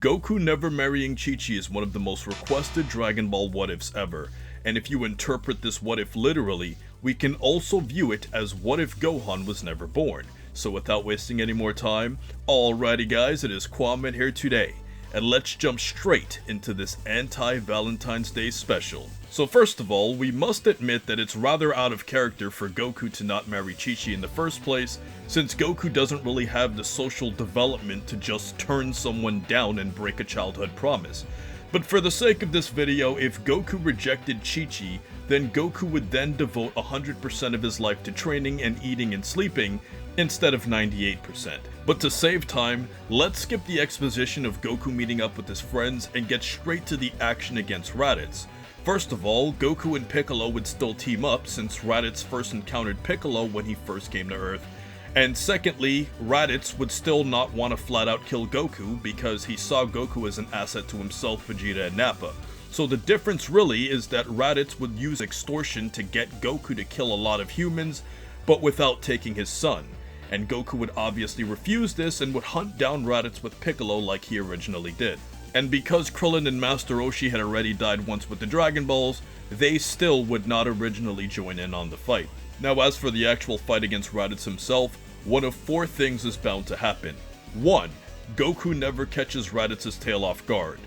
Goku never marrying Chi-Chi is one of the most requested Dragon Ball what-ifs ever, and if you interpret this what-if literally, we can also view it as what if Gohan was never born. So without wasting any more time, alrighty guys, it is Qaaman here today, and let's jump straight into this anti-Valentine's Day special. So first of all, we must admit that it's rather out of character for Goku to not marry Chi-Chi in the first place, since Goku doesn't really have the social development to just turn someone down and break a childhood promise. But for the sake of this video, if Goku rejected Chi-Chi, then Goku would then devote 100% of his life to training and eating and sleeping, instead of 98%. But to save time, let's skip the exposition of Goku meeting up with his friends and get straight to the action against Raditz. First of all, Goku and Piccolo would still team up since Raditz first encountered Piccolo when he first came to Earth. And secondly, Raditz would still not want to flat out kill Goku because he saw Goku as an asset to himself, Vegeta, and Nappa. So the difference really is that Raditz would use extortion to get Goku to kill a lot of humans, but without taking his son. And Goku would obviously refuse this and would hunt down Raditz with Piccolo like he originally did. And because Krillin and Master Roshi had already died once with the Dragon Balls, they still would not originally join in on the fight. Now as for the actual fight against Raditz himself, one of four things is bound to happen. 1. Goku never catches Raditz's tail off guard.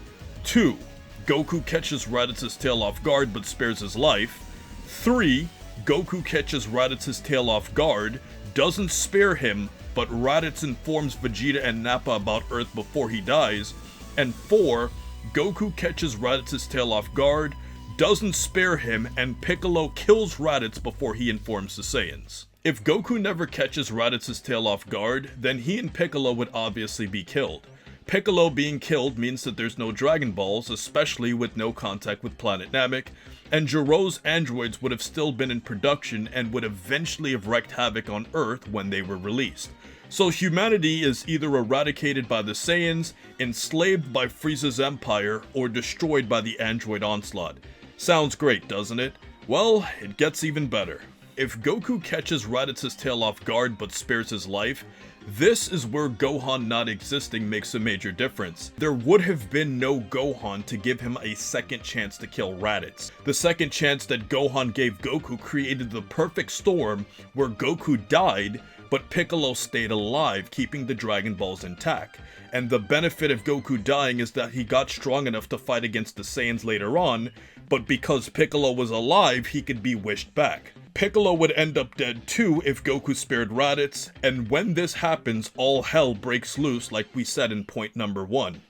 2. Goku catches Raditz's tail off guard but spares his life. 3. Goku catches Raditz's tail off guard, doesn't spare him, but Raditz informs Vegeta and Nappa about Earth before he dies. And 4. Goku catches Raditz's tail off guard, doesn't spare him, and Piccolo kills Raditz before he informs the Saiyans. If Goku never catches Raditz's tail off guard, then he and Piccolo would obviously be killed. Piccolo being killed means that there's no Dragon Balls, especially with no contact with planet Namek, and Jiro's androids would have still been in production and would eventually have wreaked havoc on Earth when they were released. So humanity is either eradicated by the Saiyans, enslaved by Frieza's empire, or destroyed by the android onslaught. Sounds great, doesn't it? Well, it gets even better. If Goku catches Raditz's tail off guard but spares his life, this is where Gohan not existing makes a major difference. There would have been no Gohan to give him a second chance to kill Raditz. The second chance that Gohan gave Goku created the perfect storm where Goku died, but Piccolo stayed alive, keeping the Dragon Balls intact. And the benefit of Goku dying is that he got strong enough to fight against the Saiyans later on, but because Piccolo was alive, he could be wished back. Piccolo would end up dead too if Goku spared Raditz, and when this happens, all hell breaks loose like we said in point number 1.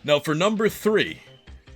Now for number 3,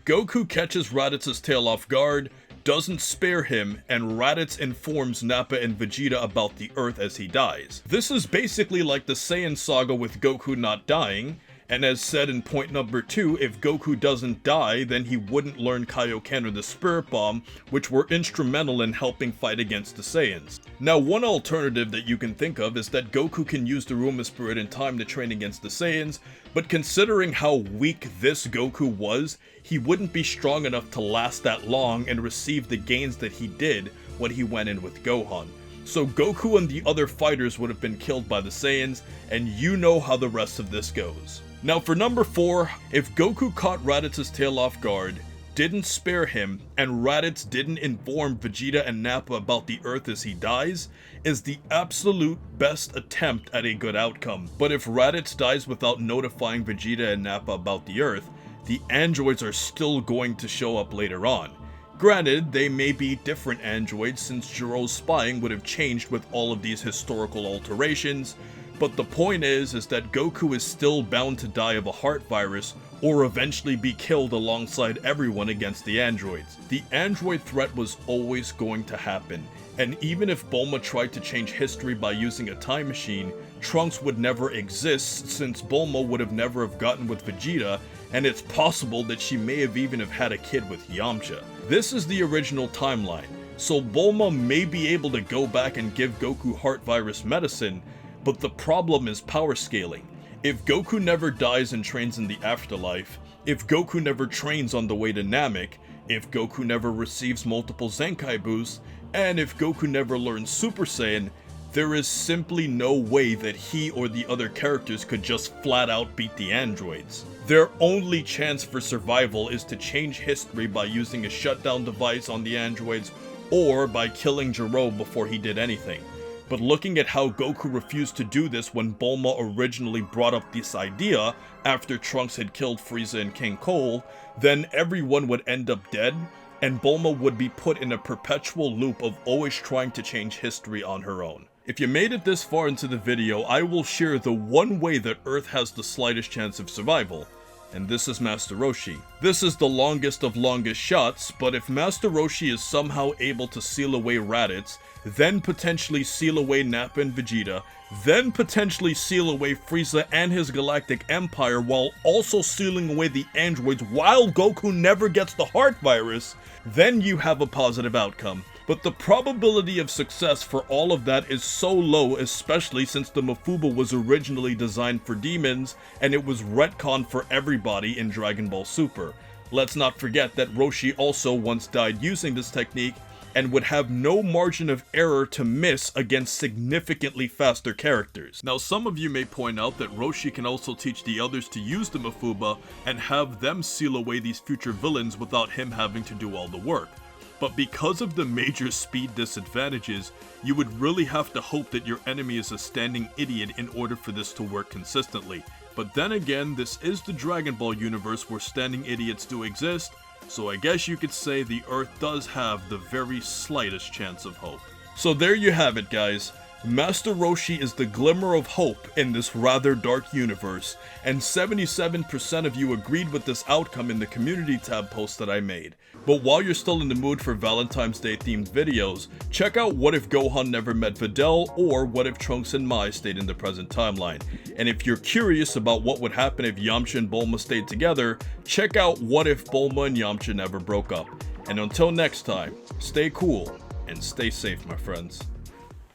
Goku catches Raditz's tail off guard, doesn't spare him, and Raditz informs Nappa and Vegeta about the Earth as he dies. This is basically like the Saiyan saga with Goku not dying, and as said in point number 2, if Goku doesn't die, then he wouldn't learn Kaioken or the Spirit Bomb, which were instrumental in helping fight against the Saiyans. Now one alternative that you can think of is that Goku can use the Ruma Spirit in time to train against the Saiyans, but considering how weak this Goku was, he wouldn't be strong enough to last that long and receive the gains that he did when he went in with Gohan. So Goku and the other fighters would have been killed by the Saiyans, and you know how the rest of this goes. Now for number 4, if Goku caught Raditz's tail off guard, didn't spare him, and Raditz didn't inform Vegeta and Nappa about the Earth as he dies, is the absolute best attempt at a good outcome. But if Raditz dies without notifying Vegeta and Nappa about the Earth, the androids are still going to show up later on. Granted, they may be different androids since Jiro's spying would have changed with all of these historical alterations, but the point is that Goku is still bound to die of a heart virus or eventually be killed alongside everyone against the androids. The android threat was always going to happen, and even if Bulma tried to change history by using a time machine, Trunks would never exist since Bulma would have never have gotten with Vegeta, and it's possible that she may have even have had a kid with Yamcha. This is the original timeline, so Bulma may be able to go back and give Goku heart virus medicine, but the problem is power scaling. If Goku never dies and trains in the afterlife, if Goku never trains on the way to Namek, if Goku never receives multiple Zenkai boosts, and if Goku never learns Super Saiyan, there is simply no way that he or the other characters could just flat out beat the androids. Their only chance for survival is to change history by using a shutdown device on the androids or by killing Gero before he did anything. But looking at how Goku refused to do this when Bulma originally brought up this idea after Trunks had killed Frieza and King Cole, then everyone would end up dead, and Bulma would be put in a perpetual loop of always trying to change history on her own. If you made it this far into the video, I will share the one way that Earth has the slightest chance of survival, and this is Master Roshi. This is the longest of longest shots, but if Master Roshi is somehow able to seal away Raditz, then potentially seal away Nappa and Vegeta, then potentially seal away Frieza and his Galactic Empire while also sealing away the androids while Goku never gets the heart virus, then you have a positive outcome. But the probability of success for all of that is so low, especially since the Mafuba was originally designed for demons and it was retconned for everybody in Dragon Ball Super. Let's not forget that Roshi also once died using this technique and would have no margin of error to miss against significantly faster characters. Now, some of you may point out that Roshi can also teach the others to use the Mafuba and have them seal away these future villains without him having to do all the work. But because of the major speed disadvantages, you would really have to hope that your enemy is a standing idiot in order for this to work consistently. But then again, this is the Dragon Ball universe where standing idiots do exist, so I guess you could say the Earth does have the very slightest chance of hope. So there you have it, guys. Master Roshi is the glimmer of hope in this rather dark universe, and 77% of you agreed with this outcome in the community tab post that I made. But while you're still in the mood for Valentine's Day themed videos, check out What If Gohan Never Met Videl or What If Trunks and Mai stayed in the present timeline. And if you're curious about what would happen if Yamcha and Bulma stayed together, check out What If Bulma and Yamcha Never Broke Up. And until next time, stay cool and stay safe, my friends.